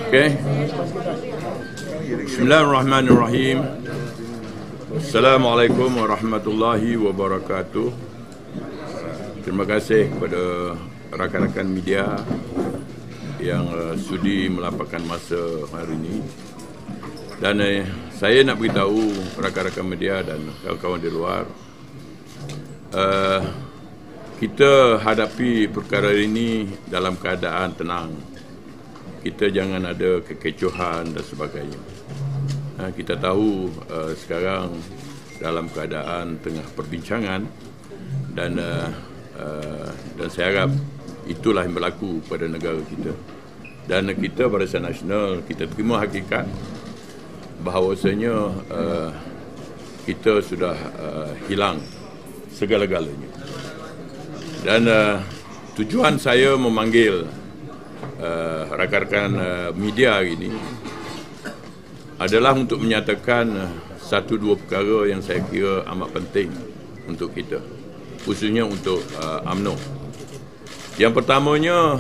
Okey. Bismillahirrahmanirrahim. Assalamualaikum warahmatullahi wabarakatuh. Terima kasih kepada rakan-rakan media yang sudi melapangkan masa hari ini. Dan saya nak beritahu rakan-rakan media dan kawan-kawan di luar, kita hadapi perkara ini dalam keadaan tenang. Kita jangan ada kekecohan dan sebagainya. Kita tahu sekarang dalam keadaan tengah perbincangan dan saya harap itulah yang berlaku pada negara kita. Dan kita Barisan Nasional, kita terima hakikat bahawasanya kita sudah hilang segala-galanya. Dan tujuan saya memanggil rakan-rakan media hari ini adalah untuk menyatakan satu dua perkara yang saya kira amat penting untuk kita, khususnya untuk UMNO. Yang pertamanya,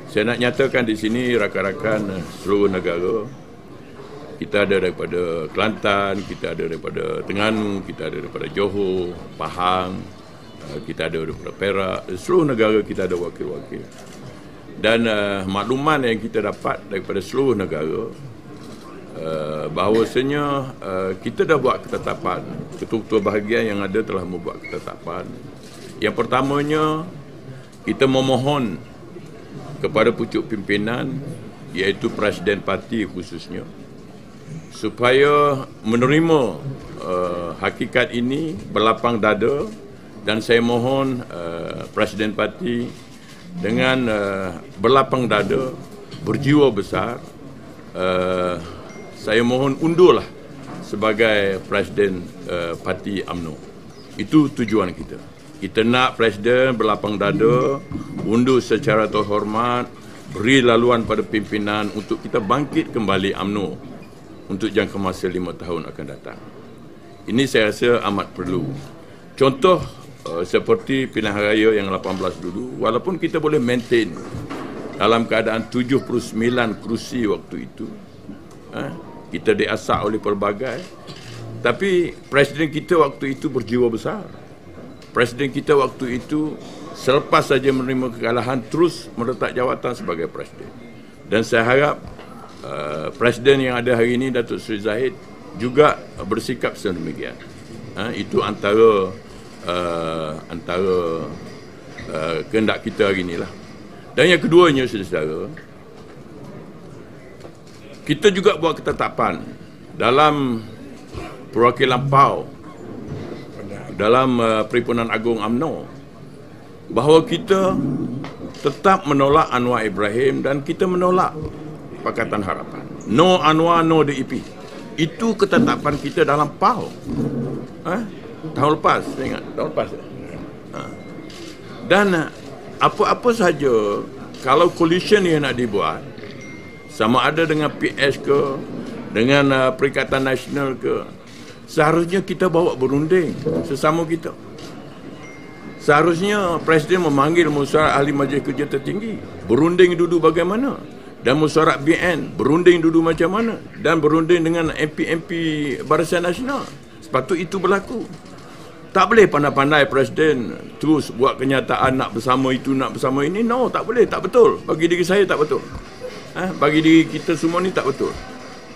saya nak nyatakan di sini rakan-rakan seluruh negara. Kita ada daripada Kelantan, kita ada daripada Terengganu, kita ada daripada Johor, Pahang, kita ada daripada Perak, seluruh negara kita ada wakil-wakil. Dan makluman yang kita dapat daripada seluruh negara, bahawasanya kita dah buat ketetapan, ketua-ketua bahagian yang ada telah membuat ketetapan. Yang pertamanya, kita memohon kepada pucuk pimpinan, iaitu Presiden Parti khususnya, supaya menerima hakikat ini berlapang dada. Dan saya mohon Presiden Parti dengan berlapang dada, berjiwa besar, saya mohon undurlah sebagai Presiden Parti UMNO. Itu tujuan kita. Kita nak Presiden berlapang dada, undur secara terhormat, beri laluan pada pimpinan untuk kita bangkit kembali UMNO untuk jangka masa 5 tahun akan datang. Ini saya rasa amat perlu. Contoh seperti pilihan raya yang 18 dulu, walaupun kita boleh maintain dalam keadaan 79 kerusi waktu itu, kita diasak oleh pelbagai, tapi Presiden kita waktu itu berjiwa besar. Presiden kita waktu itu selepas saja menerima kekalahan terus meletak jawatan sebagai Presiden. Dan saya harap Presiden yang ada hari ini, Datuk Seri Zahid, juga bersikap sedemikian. Itu antara kehendak kita hari inilah. Dan yang keduanya, saudara, kita juga buat ketetapan dalam perwakilan PAU, dalam Perhimpunan Agung UMNO, bahawa kita tetap menolak Anwar Ibrahim dan kita menolak Pakatan Harapan. No Anwar, no DAP. Itu ketetapan kita dalam PAU. Tahun lepas, saya ingat. Tahun lepas. Dan apa-apa saja, kalau coalition yang nak dibuat, sama ada dengan PS ke, dengan Perikatan Nasional ke, seharusnya kita bawa berunding sesama kita. Seharusnya Presiden memanggil Musyawarah Ahli Majlis Kerja Tertinggi, berunding dulu bagaimana, dan Musyawarah BN berunding dulu macam mana, dan berunding dengan MP-MP Barisan Nasional. Sepatutnya itu berlaku. Tak boleh pandai-pandai Presiden terus buat kenyataan nak bersama itu, nak bersama ini. No, tak boleh, tak betul. Bagi diri saya tak betul. Bagi diri kita semua ni tak betul.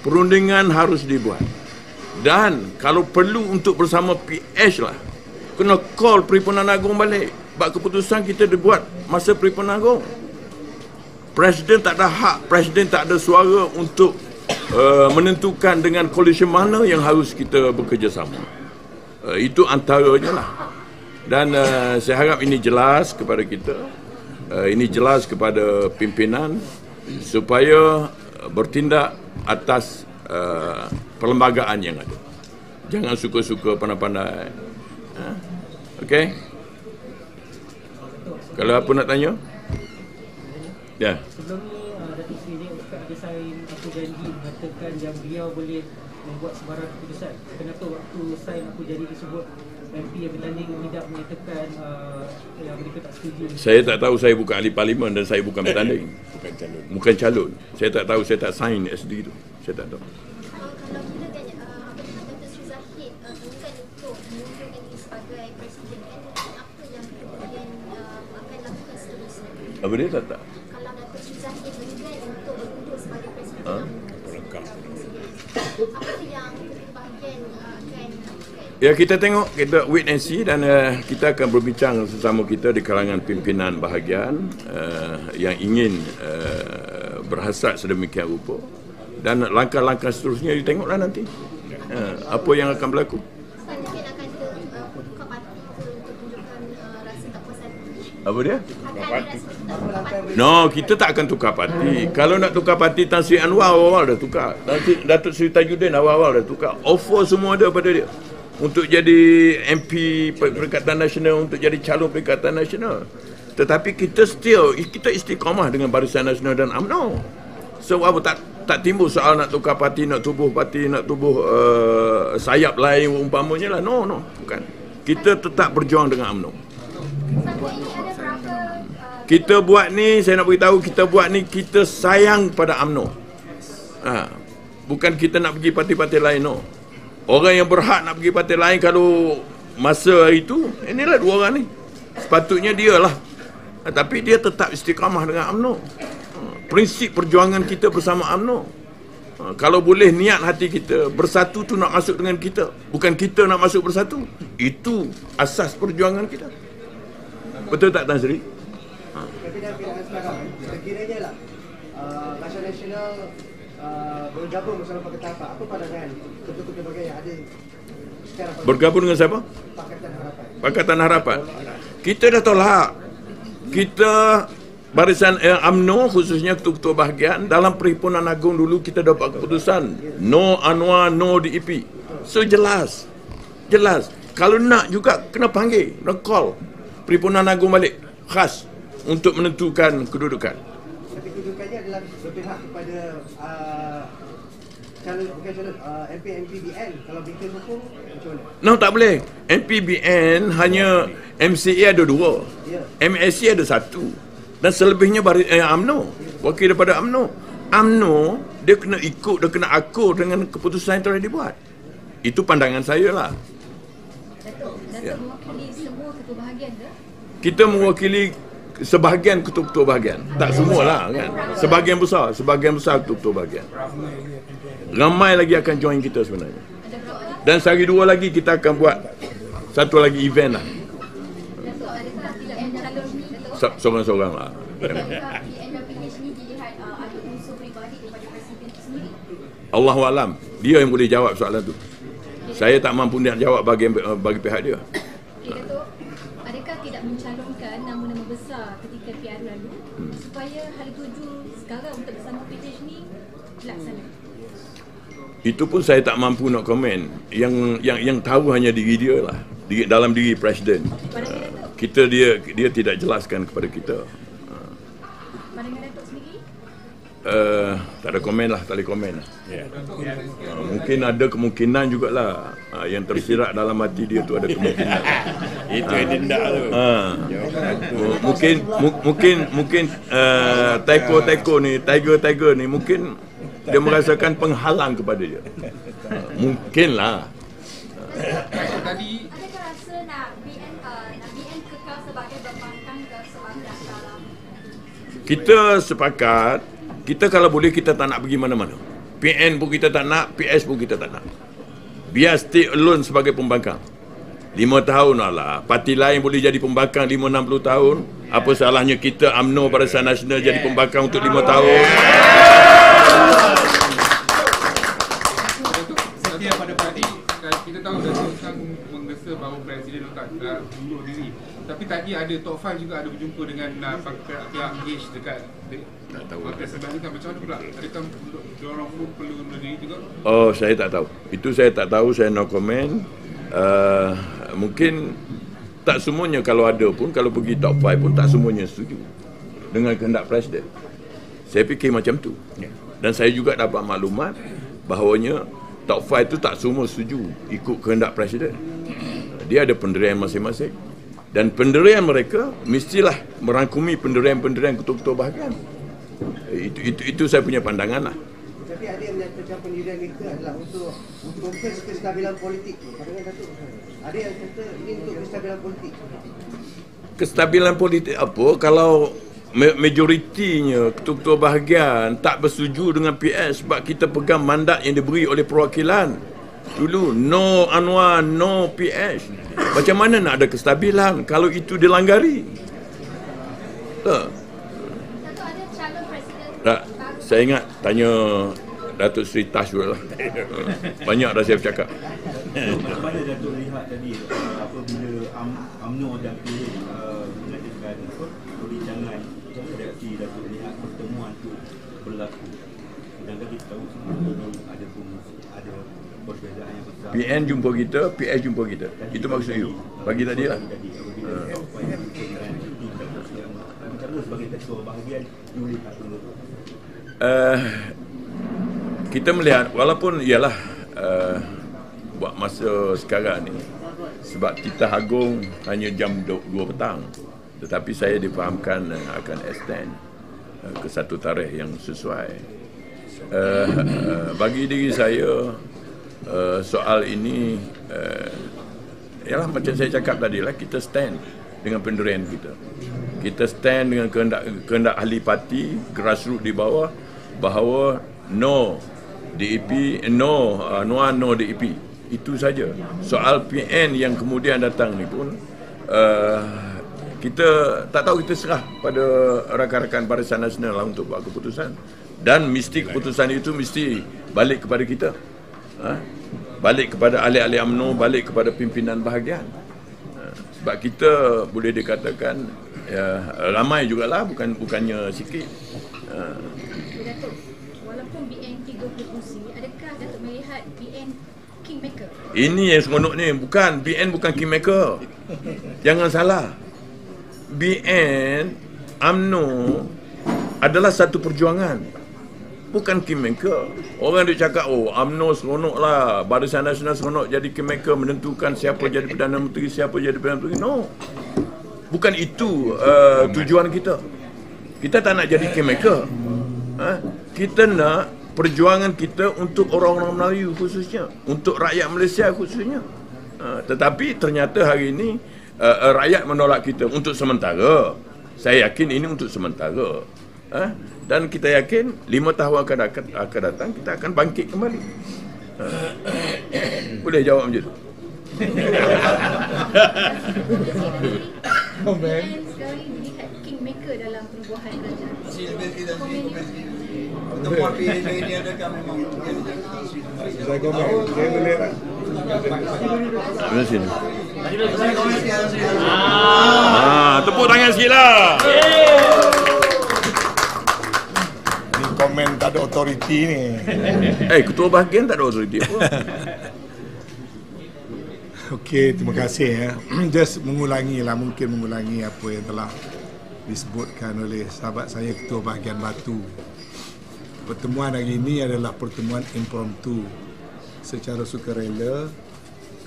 Perundingan harus dibuat. Dan kalau perlu untuk bersama PH lah, kena call Perhimpunan Agung balik. Sebab keputusan kita dibuat masa Perhimpunan Agung. Presiden tak ada hak, Presiden tak ada suara untuk menentukan dengan coalition mana yang harus kita bekerjasama. Itu antaranya lah. Dan saya harap ini jelas kepada kita, ini jelas kepada pimpinan, supaya bertindak atas perlembagaan yang ada. Jangan suka-suka pandai-pandai. Okey? Kalau apa nak tanya? Ya. Sebelum ni Datuk Seri ada sign aku janji mengatakan yang beliau boleh membuat sebarang keputusan. Kenapa waktu sign aku janji tersebut MP yang bertanding tidak menyatakan yang mereka tak setuju? Saya tak tahu, saya bukan ahli parlimen dan saya bukan bertanding. Bukan calon. Saya tak tahu, saya tak sign SD tu. Saya tak tahu. Kalau kita tanya Dr. Sri Zahid enggan untuk mengundurkan diri sebagai presiden, apa yang kemudian akan lakukan seterusnya? Apa dia tak? Kalau Dr. Sri Zahid enggan untuk berundur sebagai presiden, apa yang bahagian akan Ya, kita tengok, kita wait and see, dan kita akan berbincang sesama kita di kalangan pimpinan bahagian yang ingin berhasrat sedemikian rupa, dan langkah-langkah seterusnya ditengoklah nanti apa yang akan berlaku. mungkin akan tukar parti untuk tunjukkan rasa tak puas hati? Apa dia? Akan ada tukar parti? No, kita tak akan tukar parti. Kalau nak tukar parti, Tan Sri Anwar awal dah tukar, Datuk Seri Tajuddin awal dah tukar. Offer semua ada pada dia untuk jadi MP Perikatan Nasional, untuk jadi calon Perikatan Nasional. Tetapi kita istiqamah dengan Barisan Nasional dan UMNO. So apa tak timbul soal nak tukar parti, nak tubuh parti, nak tubuh sayap lain umpamanya lah. No, bukan. Kita tetap berjuang dengan UMNO. Sampai ini ada berapa Kita buat ni, saya nak beritahu, kita buat ni kita sayang pada UMNO. Bukan kita nak pergi parti-parti lain, no. Orang yang berhak nak pergi parti lain kalau masa hari itu, inilah dua orang ni. Sepatutnya dia lah. Tapi dia tetap istiqamah dengan UMNO. Prinsip perjuangan kita bersama UMNO. Kalau boleh niat hati kita, bersatu tu nak masuk dengan kita. Bukan kita nak masuk bersatu. Itu asas perjuangan kita. Betul tak, Tan Sri? Pimpinan sekarang, sekiranya lah Barisan Nasional bergabung bersama Pakatan Harapan, apa pandangan ketua-ketua bahagian yang ada sekarang? Bergabung dengan siapa? Pakatan Harapan. Pakatan Harapan. Kita dah tolak. Kita Barisan UMNO, khususnya ketua-ketua bahagian, dalam Perhimpunan Agung dulu kita dapat keputusan no Anwar, no DEP. So jelas. Kalau nak juga kena panggil, kena call Perhimpunan Agung balik khas untuk menentukan kedudukan. Tapi kedudukannya adalah berpihak kepada bukan calon MP-MPBN. Kalau bikin hukum, macam mana? No, tak boleh. MPBN hanya MCA ada 2, Ya. MSC ada 1, dan selebihnya UMNO, wakil daripada UMNO. UMNO dia kena ikut, dia kena akur dengan keputusan yang telah dibuat. Itu pandangan saya lah. Datuk Ya. mewakili semua ketua bahagian ke? Kita mewakili sebahagian ketua-ketua bahagian, tak semualah kan. Sebahagian besar ketua-ketua bahagian. Ramai lagi akan join kita sebenarnya. Ada berapa? Dan sehari 2 lagi kita akan buat satu lagi event lah. Datuk, adakah tidak yang calon ni, Datuk? Seorang-seorang lah. Adakah PNWH ni dilihat ada unsur peribadi daripada Presiden itu sendiri? Allahualam, dia yang boleh jawab soalan tu. Saya tak mampu nak jawab bagi pihak dia. Okay, Datuk, adakah tidak mencalonkan nama-nama besar ketika PR lalu supaya hari 7 sekarang untuk bersama PJ ni dilaksanakan? Itu pun saya tak mampu nak komen. Yang tahu hanya diri dia lah, dalam diri Presiden. Dia tidak jelaskan kepada kita. Pandangan Datuk sendiri? Tak ada komen lah, tak boleh komen lah. Mungkin ada kemungkinan jugalah yang tersirat dalam hati dia tu ada kemungkinan. Itu yang tindak tu. Mungkin Taiko ni, Tiger ni mungkin dia merasakan penghalang kepada dia. Mungkinlah. adakah rasa nak BN kekal sebagai pembangkang ke sebagai dalam? Kita sepakat, kita kalau boleh kita tak nak pergi mana-mana. PN pun kita tak nak, PS pun kita tak nak. Biar stay alone sebagai pembangkang. 5 tahun lah. Parti lain boleh jadi pembangkang 5-60 tahun. Apa salahnya kita UMNO Barisan Nasional jadi pembangkang untuk 5 tahun? Setia pada parti, kita tahu Datuk Sang menggesa bahawa Presiden letak undur diri. Tapi tadi ada top 5 juga ada berjumpa dengan pihak H dekat Tak tahu. Partai Sebalik kan, macam mana pula? Adakah diorang pun perlu undur diri juga? Oh, saya tak tahu. Itu saya tak tahu, saya no comment. Mungkin tak semuanya, kalau ada pun, kalau pergi top 5 pun tak semuanya setuju dengan kehendak Presiden. Saya fikir macam tu. Dan saya juga dapat maklumat bahawanya top 5 tu tak semua setuju ikut kehendak Presiden. dia ada pendirian masing-masing. Dan pendirian mereka mestilah merangkumi pendirian-pendirian ketua-ketua bahagian. Itu saya punya pandangan lah. Tapi ada yang menyatakan pendirian mereka adalah untuk kestabilan politik. Pandangan Datuk, ada yang kata ini untuk kestabilan politik. Kestabilan politik apa kalau majoritinya ketua-ketua bahagian tak bersetuju dengan PS sebab kita pegang mandat yang diberi oleh perwakilan. Dulu no Anwar, no PS. Macam mana nak ada kestabilan kalau itu dilanggari? Tak. Datuk ada calon presiden Tak. Saya ingat tanya Datuk Seri Tash dulu lah. Banyak dah saya bercakap. Macam mana Datuk lihat tadi apabila UMNO dan PH menyatakan perbincangan reaksi Datuk lihat pertemuan itu berlaku. Sedangkan kita tahu ada perbezaan yang besar. PN jumpa kita, PS jumpa kita. Itu maksud you. Bagi tadi lah. Sebagai ketua bahagian kita melihat walaupun ialah buat masa sekarang ni sebab kita agung hanya jam 2 petang, tetapi saya difahamkan akan extend ke satu tarikh yang sesuai. Bagi diri saya soal ini ialah macam saya cakap tadi lah, kita stand dengan pendirian kita. Kita stand dengan kehendak ahli parti, grassroots di bawah, bahawa no DAP, no Anwar, no DAP. Itu saja. Soal PN yang kemudian datang ni pun kita tak tahu, kita serah pada rakan-rakan Barisan Nasional lah untuk buat keputusan. Dan mesti keputusan itu mesti balik kepada kita. Balik kepada ahli-ahli UMNO, balik kepada pimpinan bahagian. Sebab kita boleh dikatakan ya, ramai jugalah, bukannya sikit. Datuk, walaupun BN 30 kursi, adakah Datuk melihat BN kingmaker? Ini yang seronok ni, BN bukan kingmaker. Jangan salah. BN UMNO adalah satu perjuangan, bukan kingmaker. Orang dia cakap, oh UMNO seronok lah, Barisan Nasional seronok jadi kingmaker, menentukan siapa jadi Perdana Menteri, siapa jadi Perdana Menteri. No, bukan itu tujuan kita. Kita tak nak jadi kingmaker. Kita nak perjuangan kita untuk orang-orang Melayu khususnya, untuk rakyat Malaysia khususnya. Tetapi ternyata hari ini rakyat menolak kita untuk sementara. Saya yakin ini untuk sementara. Dan kita yakin 5 tahun akan datang kita akan bangkit kembali. Boleh jawab macam tu? BN sekarang ini dilihat kingmaker dalam perubahan kerajaan. Pertemuan PH ini adakah memang Saya komen, saya boleh tak? Terima kasih. Tepuk tangan sikit lah. Ni komen tak ada autoriti ni. Ketua bahagian tak ada autoriti apa? Okey, terima kasih ya. Just mengulangi apa yang telah disebutkan oleh sahabat saya Ketua Bahagian Batu. Pertemuan hari ini adalah pertemuan impromptu. Secara sukarela,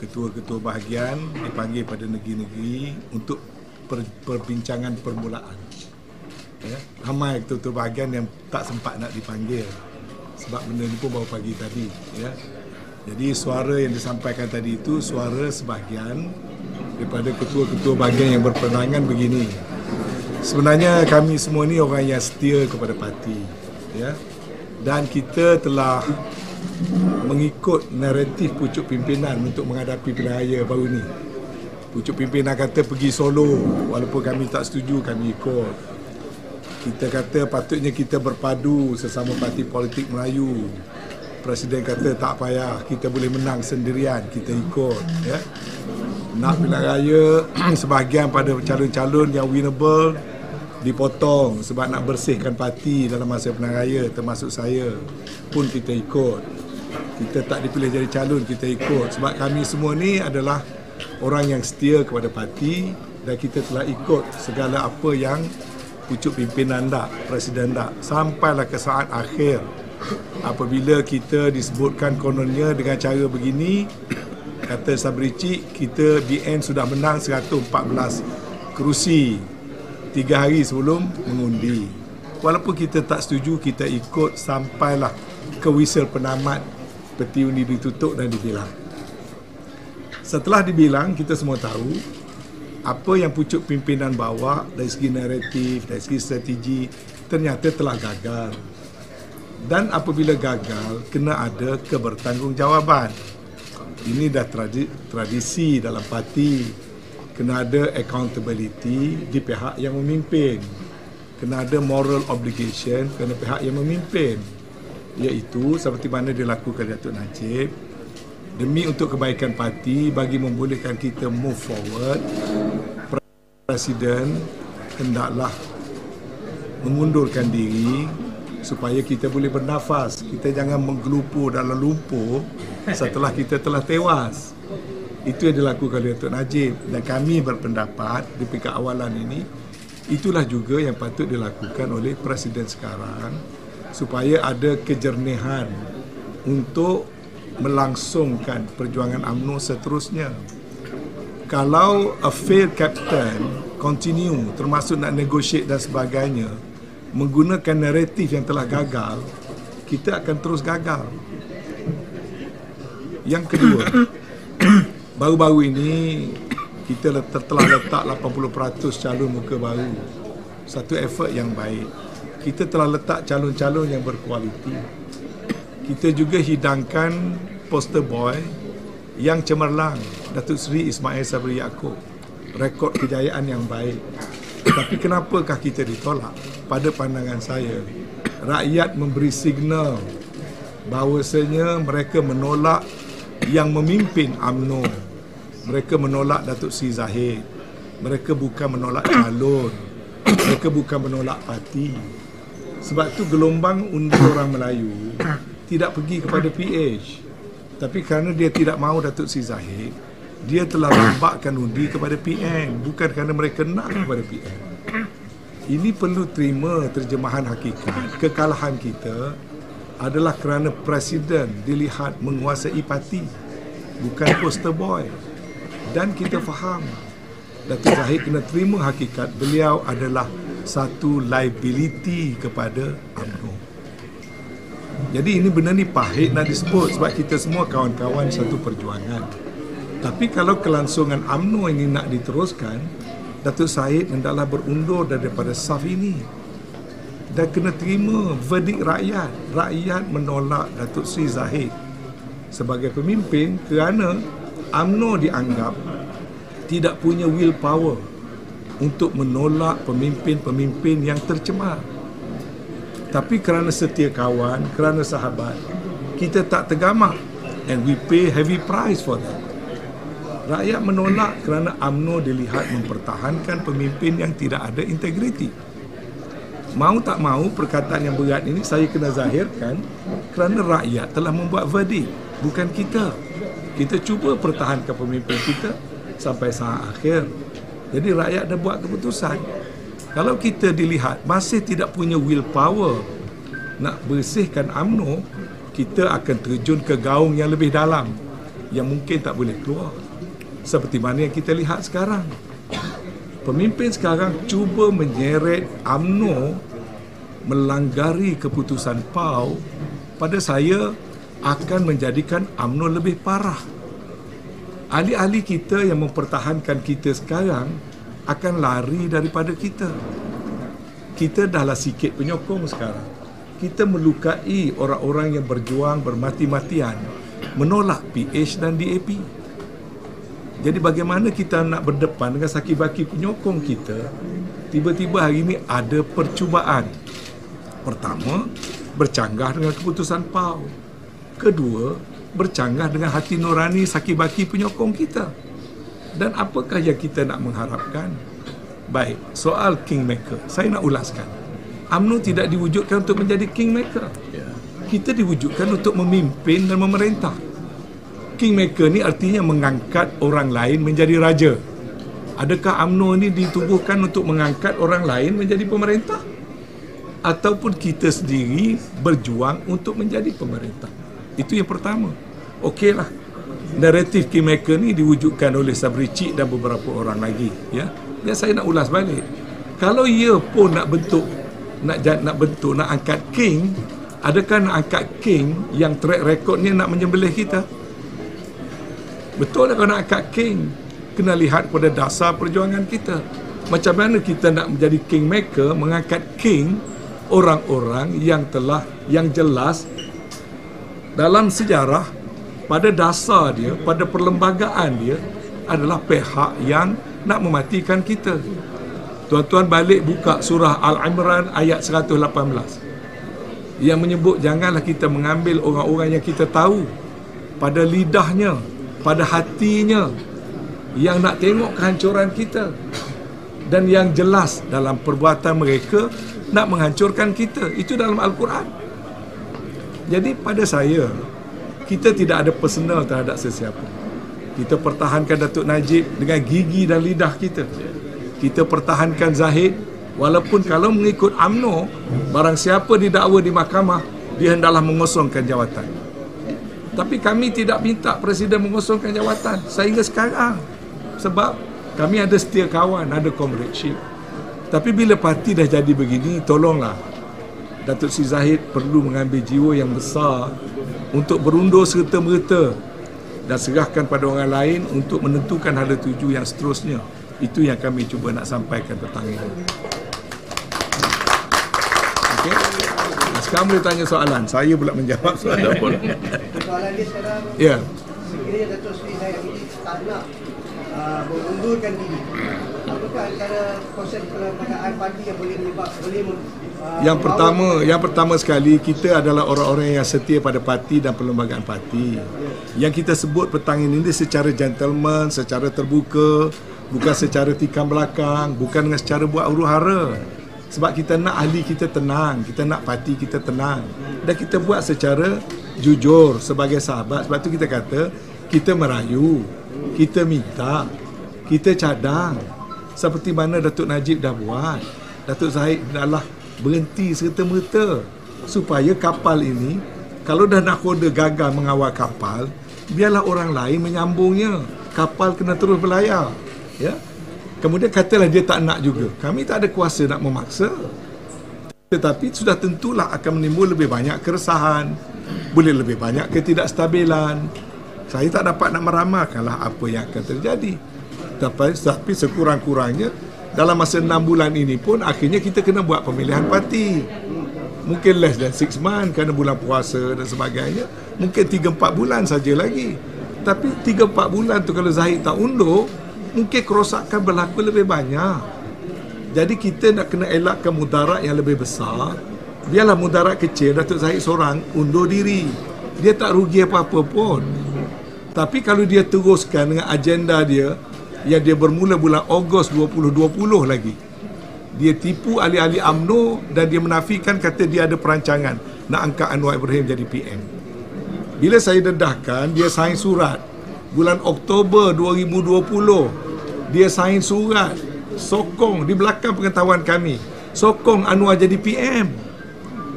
ketua-ketua bahagian dipanggil pada negeri-negeri untuk perbincangan permulaan. Ya, ramai ketua-ketua bahagian yang tak sempat nak dipanggil sebab benda ni pun baru pagi tadi. Ya. Jadi suara yang disampaikan tadi itu suara sebahagian daripada ketua-ketua bahagian yang berpandangan begini. Sebenarnya kami semua ni orang yang setia kepada parti, ya. Dan kita telah mengikut naratif pucuk pimpinan untuk menghadapi pilihan raya baru ni. Pucuk pimpinan kata pergi Solo, walaupun kami tak setuju, kami ikut. Kita kata patutnya kita berpadu sesama parti politik Melayu. Presiden kata tak payah, kita boleh menang sendirian, kita ikut, ya. Nak pilihan raya sebahagian pada calon-calon yang winnable dipotong sebab nak bersihkan parti dalam masa pilihan raya, termasuk saya pun kita ikut. Kita tak dipilih jadi calon, kita ikut sebab kami semua ni adalah orang yang setia kepada parti dan kita telah ikut segala apa yang pucuk pimpinan dak, presiden dak, sampailah ke saat akhir apabila kita disebutkan kononnya dengan cara begini Kata Sabrici, kita BN sudah menang 114 kerusi 3 hari sebelum mengundi. Walaupun kita tak setuju, kita ikut sampailah ke whistle penamat, peti undi ditutup dan dibilang. Setelah dibilang, kita semua tahu apa yang pucuk pimpinan bawa dari segi naratif, dari segi strategi, ternyata telah gagal. Dan apabila gagal, kena ada kebertanggungjawaban. Ini dah tradisi dalam parti. Kena ada accountability di pihak yang memimpin. Kena ada moral obligation kena pihak yang memimpin. Iaitu seperti mana dilakukan Datuk Najib, demi untuk kebaikan parti, bagi membolehkan kita move forward, Presiden hendaklah mengundurkan diri supaya kita boleh bernafas. Kita jangan menggelupur dalam lumpur setelah kita telah tewas. Itu yang dilakukan oleh Datuk Najib, dan kami berpendapat di peringkat awalan ini itulah juga yang patut dilakukan oleh Presiden sekarang, supaya ada kejernihan untuk melangsungkan perjuangan UMNO seterusnya. Kalau a failed captain continue, termasuk nak negotiate dan sebagainya, menggunakan naratif yang telah gagal, kita akan terus gagal. Yang kedua, baru-baru ini kita telah letak 80% calon muka baru. Satu effort yang baik. Kita telah letak calon-calon yang berkualiti. Kita juga hidangkan poster boy yang cemerlang, Datuk Seri Ismail Sabri Yaakob. Rekod kejayaan yang baik. Tapi kenapakah kita ditolak? Pada pandangan saya, rakyat memberi signal bahawasanya mereka menolak yang memimpin UMNO. Mereka menolak Datuk Seri Zahid. Mereka bukan menolak calon. Mereka bukan menolak parti. Sebab tu gelombang undi orang Melayu tidak pergi kepada PH. Tapi kerana dia tidak mahu Datuk Seri Zahid, dia telah lambatkan undi kepada PN. Bukan kerana mereka nak kepada PN. Ini perlu terima terjemahan hakikat. Kekalahan kita adalah kerana Presiden dilihat menguasai parti, bukan poster boy. Dan kita faham Datuk Zahid kena terima hakikat beliau adalah satu liability kepada UMNO. Jadi ini benda ni pahit nak disebut sebab kita semua kawan-kawan satu perjuangan. Tapi kalau kelangsungan UMNO ini nak diteruskan, Datuk Zahid hendaklah berundur daripada saf ini. Dan kena terima verdik rakyat. Rakyat menolak Datuk Seri Zahid sebagai pemimpin kerana UMNO dianggap tidak punya willpower untuk menolak pemimpin-pemimpin yang tercemar. Tapi kerana setia kawan, kerana sahabat, kita tak tergamak, and we pay heavy price for that. Rakyat menolak kerana UMNO dilihat mempertahankan pemimpin yang tidak ada integriti. Mau tak mau, perkataan yang berat ini saya kena zahirkan kerana rakyat telah membuat verdik, bukan kita. Kita cuba pertahankan pemimpin kita sampai saat akhir. Jadi rakyat dah buat keputusan. Kalau kita dilihat masih tidak punya willpower nak bersihkan UMNO, kita akan terjun ke gaung yang lebih dalam yang mungkin tak boleh keluar. Seperti mana yang kita lihat sekarang. Pemimpin sekarang cuba menyeret UMNO melanggari keputusan PAU. Pada saya akan menjadikan UMNO lebih parah. Ahli-ahli kita yang mempertahankan kita sekarang akan lari daripada kita. Kita dahlah sikit penyokong sekarang. Kita melukai orang-orang yang berjuang bermati-matian menolak PH dan DAP. Jadi bagaimana kita nak berdepan dengan saki-baki penyokong kita? Tiba-tiba hari ini ada percubaan. Pertama, bercanggah dengan keputusan PAU. Kedua, bercanggah dengan hati nurani saki-baki penyokong kita. Dan apakah yang kita nak mengharapkan? Baik, soal kingmaker, saya nak ulaskan. UMNO tidak diwujudkan untuk menjadi kingmaker. Kita diwujudkan untuk memimpin dan memerintah. Kingmaker ni artinya mengangkat orang lain menjadi raja. Adakah UMNO ni ditubuhkan untuk mengangkat orang lain menjadi pemerintah? Ataupun kita sendiri berjuang untuk menjadi pemerintah? Itu yang pertama. Okeylah. naratif kingmaker ni diwujudkan oleh Sabri Cik dan beberapa orang lagi, ya. Yang saya nak ulas balik. Kalau ia pun nak bentuk, nak angkat king, adakah nak angkat king yang track recordnya nak menyembelih kita? Betul tak kalau nak angkat king? Kena lihat pada dasar perjuangan kita. Macam mana kita nak menjadi kingmaker, mengangkat king orang-orang yang jelas dalam sejarah, pada dasar dia, pada perlembagaan dia adalah pihak yang nak mematikan kita. Tuan-tuan balik buka surah Al-Imran ayat 118 yang menyebut janganlah kita mengambil orang-orang yang kita tahu pada lidahnya, pada hatinya, yang nak tengok kehancuran kita, dan yang jelas dalam perbuatan mereka nak menghancurkan kita. Itu dalam Al-Quran. Jadi pada saya, kita tidak ada personal terhadap sesiapa. Kita pertahankan Datuk Najib dengan gigi dan lidah kita. Kita pertahankan Zahid, walaupun kalau mengikut UMNO, barang siapa didakwa di mahkamah, dia hendaklah mengosongkan jawatan. Tapi kami tidak minta Presiden mengosongkan jawatan sehingga sekarang. Sebab kami ada setia kawan, ada comradeship. Tapi bila parti dah jadi begini, tolonglah Datuk Sri Zahid perlu mengambil jiwa yang besar untuk berundur serta-merta dan serahkan pada orang lain untuk menentukan hala tuju yang seterusnya. Itu yang kami cuba nak sampaikan petang ini. Okey. Sekarang boleh tanya soalan. Saya pula menjawab soalan. Soalan dia sekarang, Ya. sekiranya Datuk Sri Zahid ini tak nak mengundurkan diri, apakah antara konsep perlembagaan parti yang boleh Yang pertama sekali, kita adalah orang-orang yang setia pada parti dan perlembagaan parti. Yang kita sebut petang ini secara gentleman, secara terbuka, bukan secara tikam belakang, bukan dengan secara buat huru-hara. Sebab kita nak ahli kita tenang, kita nak parti kita tenang, dan kita buat secara jujur sebagai sahabat. Sebab tu kita kata, kita merayu, kita minta, kita cadang, seperti mana Datuk Najib dah buat. Datuk Zahid adalah berhenti serta-merta supaya kapal ini, kalau dah nakhoda gagal mengawal kapal, biarlah orang lain menyambungnya. Kapal kena terus berlayar, ya. Kemudian katalah dia tak nak juga, kami tak ada kuasa nak memaksa. Tetapi sudah tentulah akan menimbul lebih banyak keresahan, boleh lebih banyak ketidakstabilan. Saya tak dapat nak meramalkanlah apa yang akan terjadi. Tapi sekurang-kurangnya dalam masa 6 bulan ini pun akhirnya kita kena buat pemilihan parti. Mungkin less than 6 months kerana bulan puasa dan sebagainya. Mungkin 3-4 bulan saja lagi. Tapi 3-4 bulan tu kalau Zahid tak undur, mungkin kerosakan berlaku lebih banyak. Jadi kita nak kena elakkan mudarat yang lebih besar. Biarlah mudarat kecil, Datuk Zahid seorang undur diri. Dia tak rugi apa-apa pun. Tapi kalau dia teruskan dengan agenda dia yang dia bermula bulan Ogos 2020 lagi, dia tipu ahli-ahli UMNO dan dia menafikan, kata dia ada perancangan nak angkat Anwar Ibrahim jadi PM. Bila saya dedahkan, dia sign surat bulan Oktober 2020. Dia sign surat sokong di belakang pengetahuan kami, sokong Anwar jadi PM.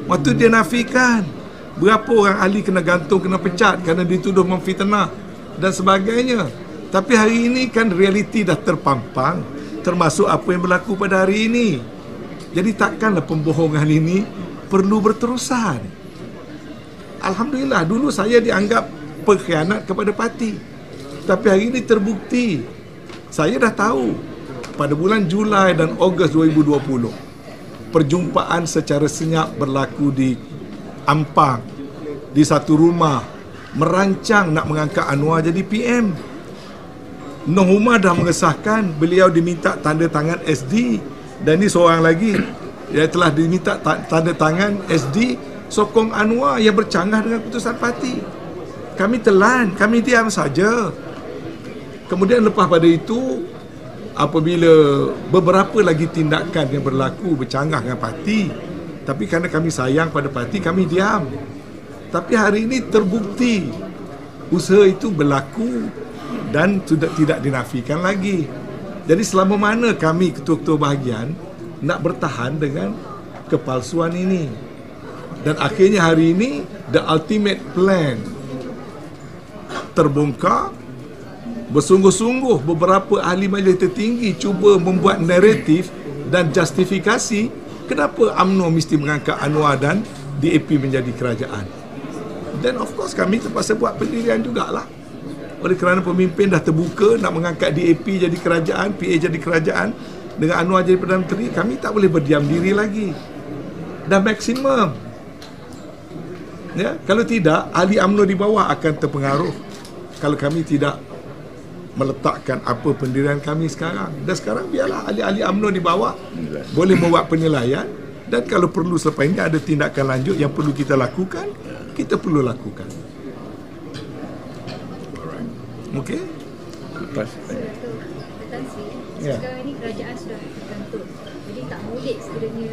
Waktu dia nafikan, berapa orang ahli kena gantung, kena pecat kerana dituduh memfitnah dan sebagainya. Tapi hari ini kan realiti dah terpampang, termasuk apa yang berlaku pada hari ini. Jadi takkanlah pembohongan ini perlu berterusan. Alhamdulillah, dulu saya dianggap pengkhianat kepada parti, tapi hari ini terbukti. Saya dah tahu pada bulan Julai dan Ogos 2020 perjumpaan secara senyap berlaku di Ampang, di satu rumah, merancang nak mengangkat Anwar jadi PM. Noh Umar dah mengesahkan, beliau diminta tanda tangan SD, dan ini seorang lagi dia telah diminta tanda tangan SD sokong Anwar yang bercanggah dengan keputusan parti. Kami telan, kami diam saja. Kemudian lepas pada itu, apabila beberapa lagi tindakan yang berlaku bercanggah dengan parti, tapi kerana kami sayang pada parti, kami diam. Tapi hari ini terbukti usaha itu berlaku dan sudah tidak dinafikan lagi. Jadi selama mana kami ketua-ketua bahagian nak bertahan dengan kepalsuan ini. Dan akhirnya hari ini the ultimate plan terbongkar. Bersungguh-sungguh beberapa ahli majlis tertinggi cuba membuat naratif dan justifikasi kenapa UMNO mesti mengangkat Anwar dan DAP menjadi kerajaan. Dan of course kami terpaksa buat pendirian jugalah. Oleh kerana pemimpin dah terbuka nak mengangkat DAP jadi kerajaan, PA jadi kerajaan, dengan Anwar jadi Perdana Menteri, kami tak boleh berdiam diri lagi. Dah maksimum. Ya, kalau tidak, ahli UMNO di bawah akan terpengaruh kalau kami tidak meletakkan apa pendirian kami sekarang. Dan sekarang biarlah ahli-ahli UMNO di bawah boleh membuat penilaian, dan kalau perlu selepas ini ada tindakan lanjut yang perlu kita lakukan, kita perlu lakukan. Okey? Lepas Tan Sri, Ya. sekarang ini kerajaan sudah tergantung. Jadi tak boleh sekiranya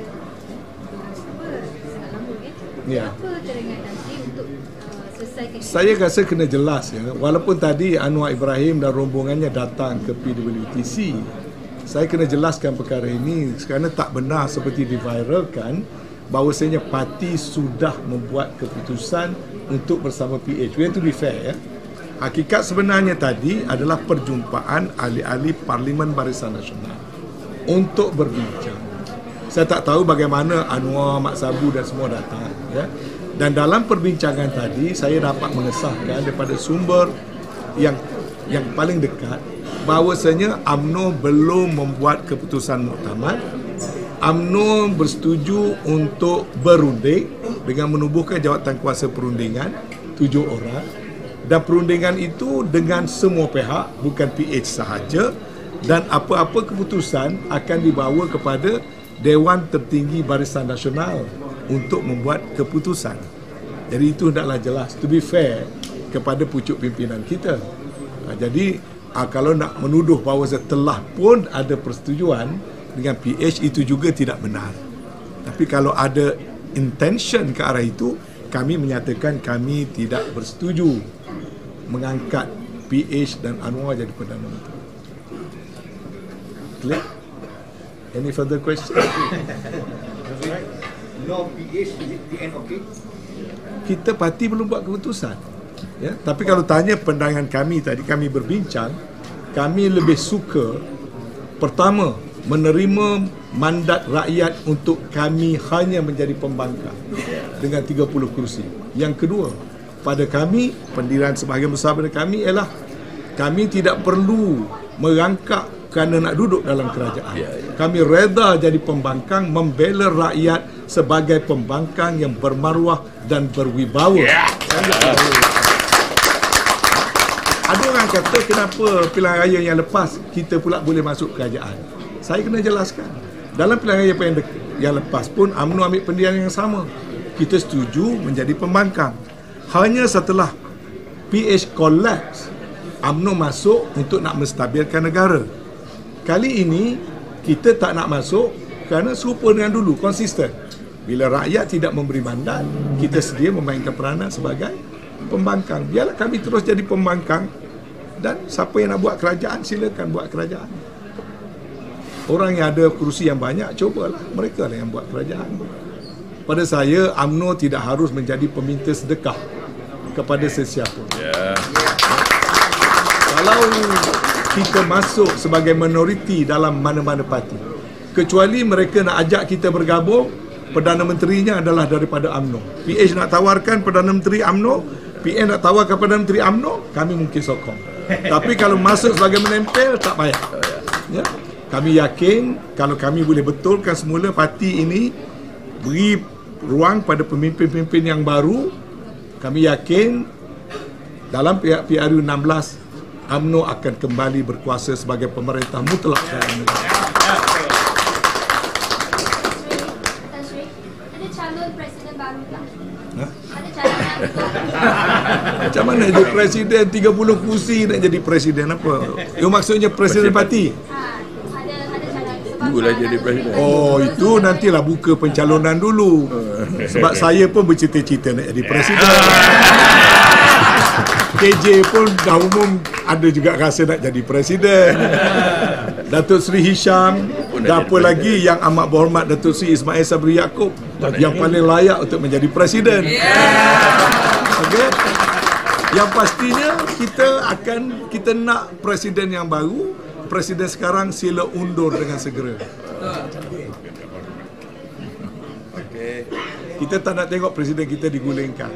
sangat lama kan? Ya. Apa terangan Tan Sri untuk selesaikan ini? Saya rasa kena jelas ya. Walaupun tadi Anwar Ibrahim dan rombongannya datang ke PWTC, saya kena jelaskan perkara ini kerana tak benar seperti diviralkan bahawasanya parti sudah membuat keputusan untuk bersama PH. We have to be fair ya. Hakikat sebenarnya tadi adalah perjumpaan ahli-ahli Parlimen Barisan Nasional untuk berbincang. Saya tak tahu bagaimana Anwar, Mak Sabu dan semua datang ya. Dan dalam perbincangan tadi saya dapat mengesahkan daripada sumber yang paling dekat bahawasanya UMNO belum membuat keputusan muktamad. UMNO bersetuju untuk berunding dengan menubuhkan jawatan kuasa perundingan 7 orang, dan perundingan itu dengan semua pihak, bukan PH sahaja, dan apa-apa keputusan akan dibawa kepada Dewan Tertinggi Barisan Nasional untuk membuat keputusan. Jadi itu hendaklah jelas, to be fair kepada pucuk pimpinan kita. Jadi kalau nak menuduh bahawa telah pun ada persetujuan dengan PH, itu juga tidak benar. Tapi kalau ada intention ke arah itu, kami menyatakan kami tidak bersetuju mengangkat PH dan Anwar jadi Perdana Menteri. Clear? Any further question? No PH, is it the end of it? Kita parti belum buat keputusan ya. Tapi kalau tanya pandangan kami tadi, kami berbincang, kami lebih suka pertama menerima mandat rakyat untuk kami hanya menjadi pembangkang dengan 30 kursi. Yang kedua, pada kami, pendirian sebahagian besar pada kami ialah kami tidak perlu merangkak kerana nak duduk dalam kerajaan. Kami reda jadi pembangkang, membela rakyat sebagai pembangkang yang bermaruah dan berwibawa. Ada orang kata kenapa pilihan raya yang lepas kita pula boleh masuk kerajaan. Saya kena jelaskan. Dalam pilihan raya yang lepas pun UMNO ambil pendirian yang sama. Kita setuju menjadi pembangkang. Hanya setelah PH collapse, UMNO masuk untuk nak menstabilkan negara. Kali ini kita tak nak masuk kerana serupa dengan dulu, konsisten. Bila rakyat tidak memberi mandat, kita sedia memainkan peranan sebagai pembangkang. Biarlah kami terus jadi pembangkang, dan siapa yang nak buat kerajaan, silakan buat kerajaan. Orang yang ada kerusi yang banyak, cobalah, mereka lah yang buat kerajaan. Pada saya, UMNO tidak harus menjadi peminta sedekah kepada sesiapa. Kalau kita masuk sebagai minoriti dalam mana-mana parti, kecuali mereka nak ajak kita bergabung, Perdana Menterinya adalah daripada UMNO. PH nak tawarkan Perdana Menteri UMNO, PN nak tawarkan Perdana Menteri UMNO, kami mungkin sokong. Tapi kalau masuk sebagai menempel, tak payah ya? Kami yakin kalau kami boleh betulkan semula parti ini, beri ruang pada pemimpin-pemimpin yang baru, kami yakin dalam PRU 16 UMNO akan kembali berkuasa sebagai pemerintah mutlak dalam negara. Tan Sri, ada calon presiden baru tak? Ha? Ada calon untuk Macam mana jadi presiden 30 kursi nak jadi presiden apa? Itu maksudnya presiden parti? ada calon sebab Itulah jadi presiden. Oh, itu nantilah buka pencalonan dulu. Sebab saya pun bercita-cita nak jadi presiden. KJ pun dah umum ada juga rasa nak jadi presiden. Datuk Seri Hisham, dan apa lagi yang amat berhormat Datuk Seri Ismail Sabri Yaakob yang paling layak untuk menjadi presiden. Okey. Yang pastinya kita nak presiden yang baru. Presiden sekarang sila undur dengan segera. Kita tak nak tengok presiden kita digulingkan.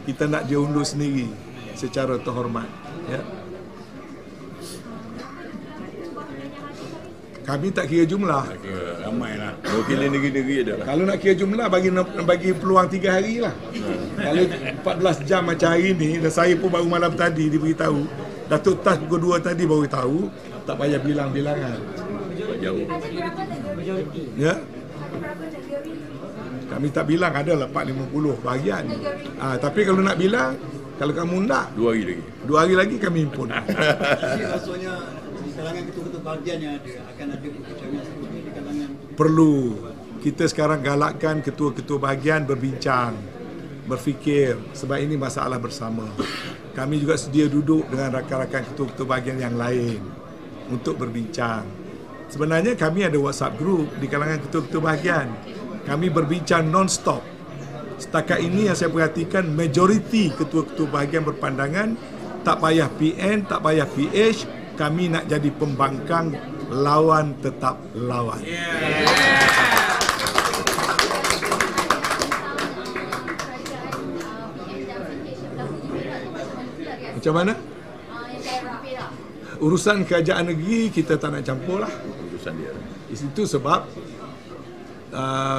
Kita nak dia undur sendiri secara terhormat. Ya. Kami tak kira jumlah. Ramailah. Mewakili negeri-negeri ada lah. Kalau nak kira jumlah, bagi peluang 3 hari lah. Kalau 14 jam macam hari ni, dan saya pun baru malam tadi diberitahu, Datuk Tas pukul 2 tadi baru tahu, tak payah bilang-bilangan. Jauh. Ya. Kami tak bilang, adalah 450 bahagian. Tapi kalau nak bilang, kalau kamu nak 2 hari lagi. 2 hari lagi kami impun. Maksudnya di kalangan ketua-ketua bahagian yang ada akan ada perbincangan seperti di kalangan Perlu. Kita sekarang galakkan ketua-ketua bahagian berbincang, berfikir, sebab ini masalah bersama. Kami juga sedia duduk dengan rakan-rakan ketua-ketua bahagian yang lain untuk berbincang. Sebenarnya kami ada WhatsApp group di kalangan ketua-ketua bahagian. Kami berbincang non-stop. Setakat ini yang saya perhatikan, majoriti ketua-ketua bahagian berpandangan tak payah PN, tak payah PH, kami nak jadi pembangkang, lawan tetap lawan. Macam mana? Urusan kerajaan negeri kita tak nak campur lah. Urusan dia. Itu sebab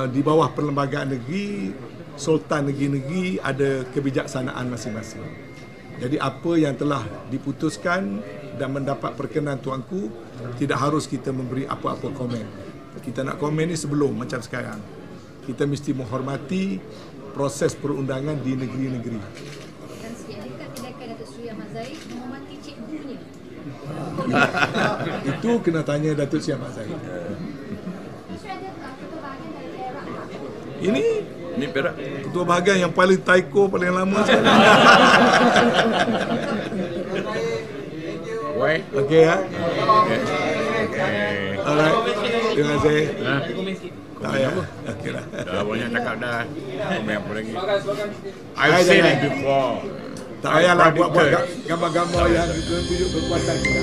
di bawah perlembagaan negeri, sultan negeri-negeri ada kebijaksanaan masing-masing. Jadi apa yang telah diputuskan dan mendapat perkenan tuanku, tidak harus kita memberi apa-apa komen. Kita nak komen ni sebelum, macam sekarang. Kita mesti menghormati proses perundangan di negeri-negeri. Dan sikit lagi tindakan Datuk Seri Ahmad Zahid menghormati cikgunya. Itu kena tanya Datuk Seri Ahmad Zahid. Ini Perak. ketua bahagian yang paling taiko, paling lama sekali. Why? Okey ya. Alright. Terima kasih. Tak payah. Okeylah. Dah banyak cakap dah. Komen apa lagi? I've I've said it before. Tak payahlah buat gambar-gambar yang tunjuk kekuatan kita.